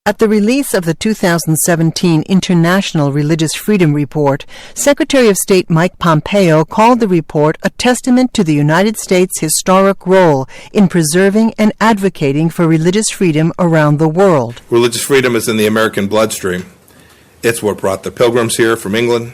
At the release of the 2017 International Religious Freedom Report, Secretary of State Mike Pompeo called the report a testament to the United States' historic role in preserving and advocating for religious freedom around the world. Religious freedom is in the American bloodstream. It's what brought the Pilgrims here from England.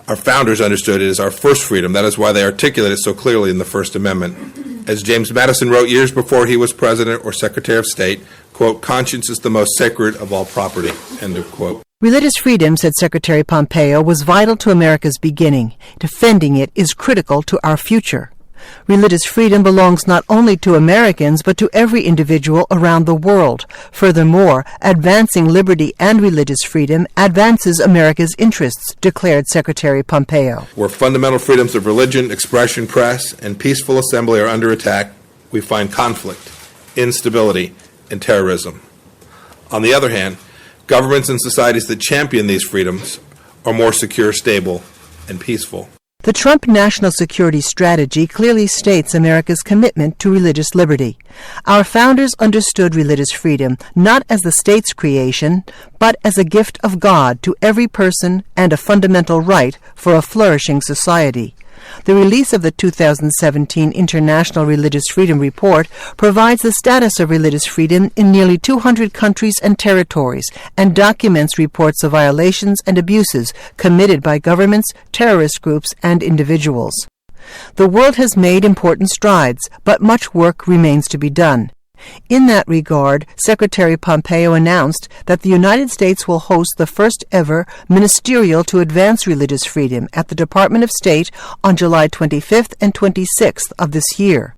Our founders understood it as our first freedom. That is why they articulate it so clearly in the First Amendment. As James Madison wrote years before he was President or Secretary of State, quote, "Conscience is the most sacred of all property," end of quote. Religious freedom, said Secretary Pompeo, was vital to America's beginning. Defending it is critical to our future. Religious freedom belongs not only to Americans, but to every individual around the world. Furthermore, advancing liberty and religious freedom advances America's interests, declared Secretary Pompeo. Where fundamental freedoms of religion, expression, press, and peaceful assembly are under attack, we find conflict, instability, and terrorism. On the other hand, governments and societies that champion these freedoms are more secure, stable, and peaceful. The Trump national security strategy clearly states America's commitment to religious liberty. Our founders understood religious freedom not as the state's creation, but as a gift of God to every person and a fundamental right for a flourishing society. The release of the 2017 International Religious Freedom Report provides the status of religious freedom in nearly 200 countries and territories and documents reports of violations and abuses committed by governments, terrorist groups, and individuals. The world has made important strides, but much work remains to be done. In that regard, Secretary Pompeo announced that the United States will host the first ever Ministerial to Advance Religious Freedom at the Department of State on July 25th and 26th of this year.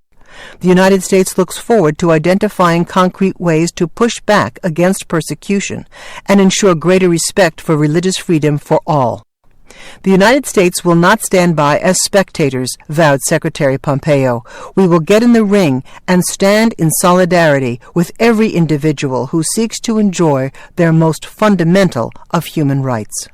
The United States looks forward to identifying concrete ways to push back against persecution and ensure greater respect for religious freedom for all. The United States will not stand by as spectators, vowed Secretary Pompeo. We will get in the ring and stand in solidarity with every individual who seeks to enjoy their most fundamental of human rights.